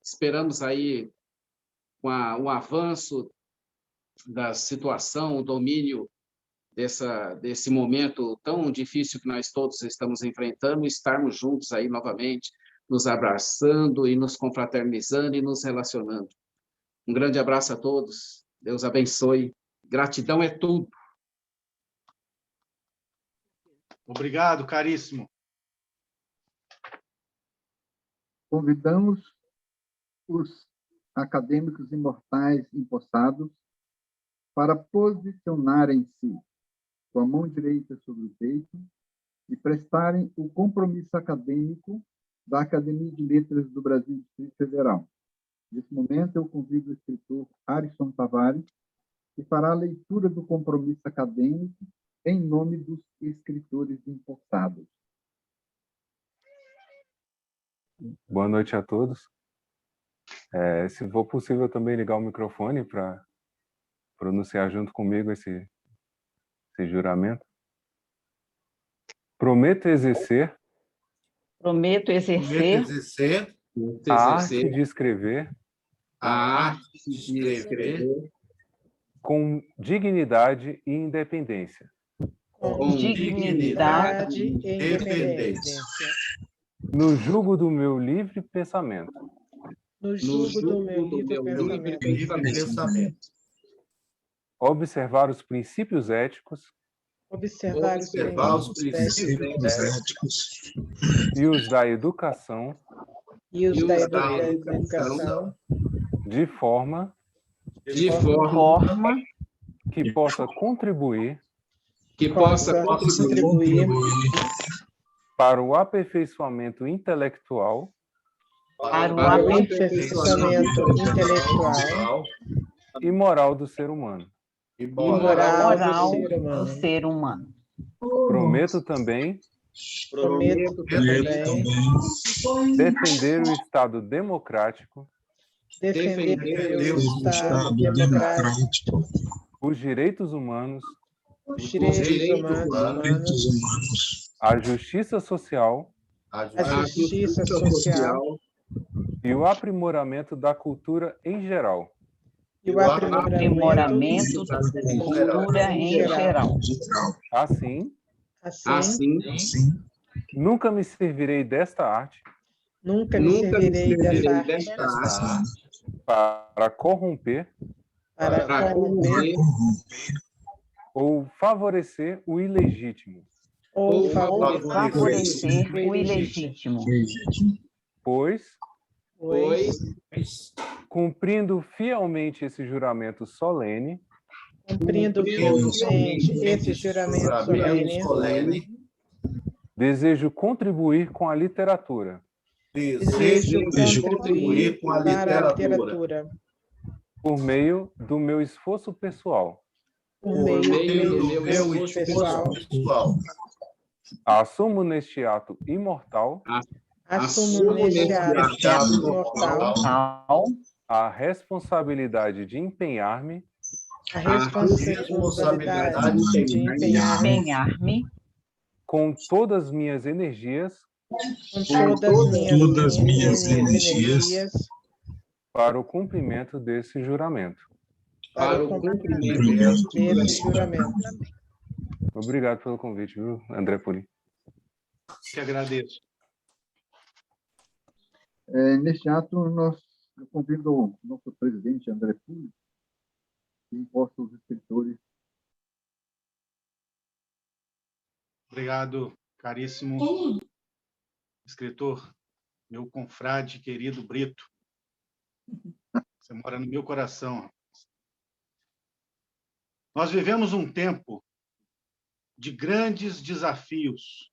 Esperamos aí com o avanço da situação, o domínio desse momento tão difícil que nós todos estamos enfrentando, estarmos juntos aí novamente, nos abraçando e nos confraternizando e nos relacionando. Um grande abraço a todos. Deus abençoe. Gratidão é tudo. Obrigado, caríssimo. Convidamos os acadêmicos imortais empossados para posicionarem-se com a mão direita sobre o peito e prestarem o compromisso acadêmico da Academia de Letras do Brasil Distrito Federal. Nesse momento, eu convido o escritor Arisson Tavares, que fará a leitura do compromisso acadêmico em nome dos escritores importados. Boa noite a todos. Se for possível, também ligar o microfone para pronunciar junto comigo esse juramento. Prometo exercer a arte de escrever com dignidade e independência. No jugo do meu livre pensamento. Observar os princípios éticos. E os da educação. De forma que possa contribuir para o aperfeiçoamento intelectual e moral do ser humano. Prometo também defender o Estado democrático, os direitos humanos, a justiça social e o aprimoramento da cultura em geral. Assim, nunca me servirei desta arte para corromper ou favorecer o ilegítimo. Pois, cumprindo fielmente esse juramento solene, desejo contribuir com a literatura. Por meio do meu esforço pessoal. Assumo neste ato imortal a responsabilidade de empenhar-me com todas minhas energias para o cumprimento desse juramento. Obrigado pelo convite, viu, André Poli? Que agradeço. Neste ato, eu convido o nosso presidente, André Poli, que imposta os escritores. Obrigado, caríssimo escritor, meu confrade querido Brito. Você mora no meu coração. Nós vivemos um tempo de grandes desafios.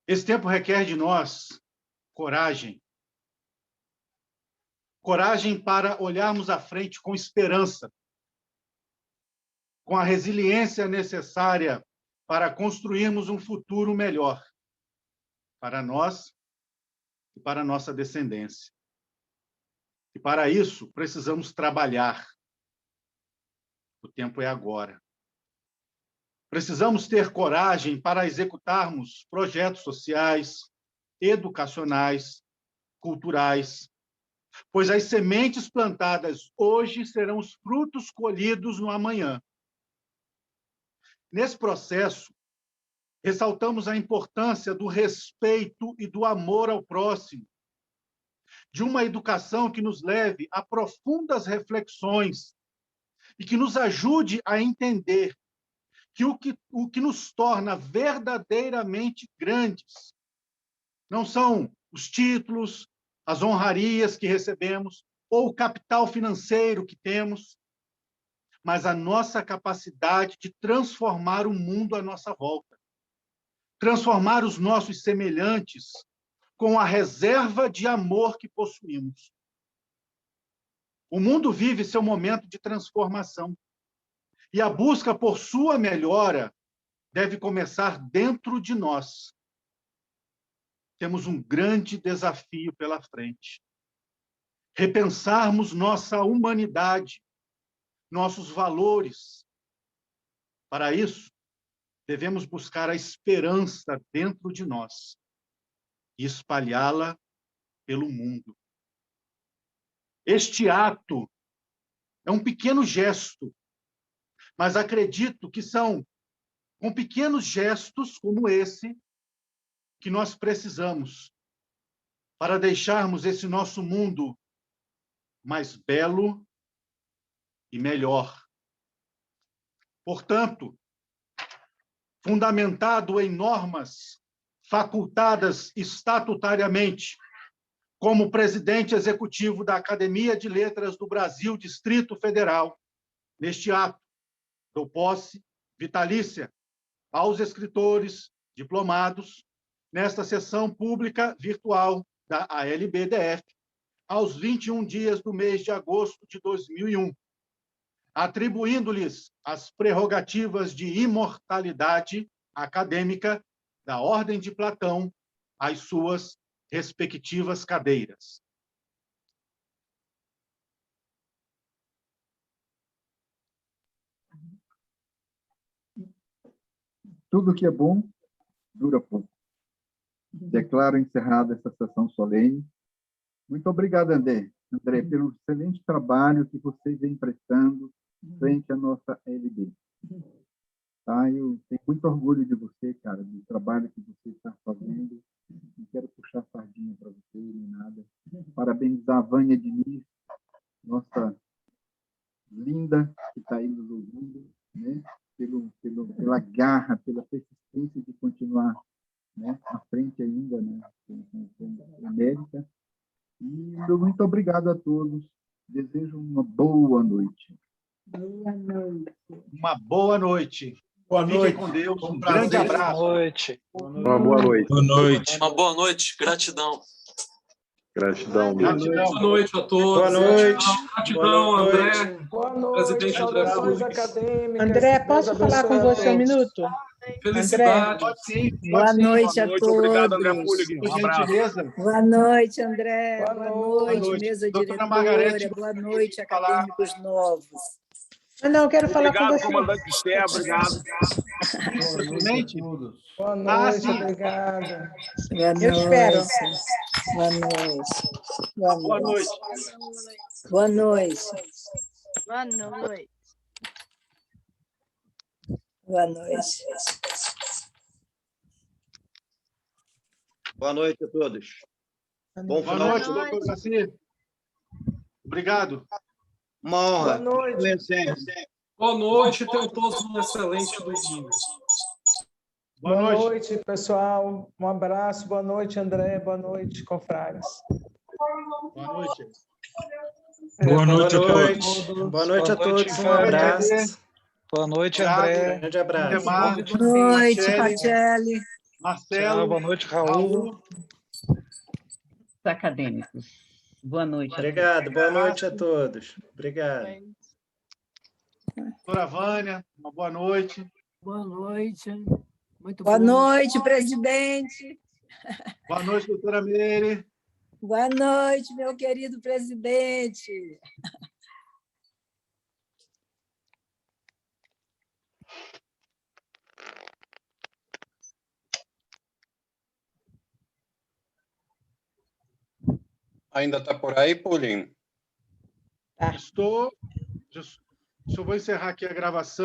Esse tempo requer de nós coragem. Coragem para olharmos à frente com esperança, com a resiliência necessária para construirmos um futuro melhor para nós e para a nossa descendência. E para isso, precisamos trabalhar. O tempo é agora. Precisamos ter coragem para executarmos projetos sociais, educacionais, culturais, pois as sementes plantadas hoje serão os frutos colhidos no amanhã. Nesse processo, ressaltamos a importância do respeito e do amor ao próximo, de uma educação que nos leve a profundas reflexões e que nos ajude a entender que o que nos torna verdadeiramente grandes não são os títulos, as honrarias que recebemos ou o capital financeiro que temos, mas a nossa capacidade de transformar o mundo à nossa volta, transformar os nossos semelhantes com a reserva de amor que possuímos. O mundo vive seu momento de transformação. E a busca por sua melhora deve começar dentro de nós. Temos um grande desafio pela frente. Repensarmos nossa humanidade, nossos valores. Para isso, devemos buscar a esperança dentro de nós e espalhá-la pelo mundo. Este ato é um pequeno gesto, mas acredito que são com pequenos gestos como esse que nós precisamos para deixarmos esse nosso mundo mais belo e melhor. Portanto, fundamentado em normas facultadas estatutariamente, como presidente executivo da Academia de Letras do Brasil, Distrito Federal, neste ato, dou posse vitalícia aos escritores diplomados nesta sessão pública virtual da ALB-DF, aos 21 dias do mês de agosto de 2001, atribuindo-lhes as prerrogativas de imortalidade acadêmica da Ordem de Platão às suas respectivas cadeiras. Tudo que é bom dura pouco. Declaro encerrada essa sessão solene. Muito obrigado, André, pelo excelente trabalho que vocês vêm prestando frente à nossa LB. Tá? Eu tenho muito orgulho de você, cara, do trabalho que você está fazendo. Não quero puxar sardinha para você nem nada. Parabenizar a Vânia Diniz, nossa linda, que está aí nos ouvindo, né? Pela garra, pela persistência de continuar, né, à frente ainda, né, com América. E muito obrigado a todos. Desejo uma boa noite. Boa noite. Uma boa noite. Boa noite. Fiquem com Deus. Um prazer. grande abraço. Boa noite. Uma boa noite. Boa noite. Uma boa noite. Gratidão. Gratidão. Gratidão. Boa noite a todos. Boa noite. Gratidão, André. Boa noite. Presidente André Saudações Fux. acadêmicas. André, Deus posso falar com abençoe a você um todos. minuto? Felicidade. Pode sim. Boa noite a todos. Obrigado, André Pulig. Por gentileza. Boa noite, André. Boa Boa noite, noite. mesa Doutora diretora. Margarete, Boa noite, falar. acadêmicos novos. Não, eu quero falar com Obrigado, você. comandante Sé, obrigado. Simplesmente. Boa noite, sim. obrigada. Boa noite. Eu espero. Boa noite. Boa Boa noite. noite. Boa noite. Boa noite. Boa noite. Boa noite a todos. Bom Boa final noite, de doutor Garcia. Obrigado. Uma honra. Boa noite. Boa noite. Tenham todos um excelente domingo. Boa noite, pessoal. Um abraço. Boa noite, André. Boa noite, confrades. Boa noite. Boa noite a todos. Boa noite a todos. Um abraço. Boa noite, André. Grande abraço. Boa noite, Rachele. Marcelo. Boa noite, Raul. Acadêmicos. Boa noite. Obrigado. Boa noite a todos. Obrigado. Doutora Vânia, uma boa noite. Boa noite. Muito Boa bom. noite, presidente. Boa noite, doutora Meire. Boa noite, meu querido presidente. Ainda está por aí, Pulim? Estou. Eu vou encerrar aqui a gravação.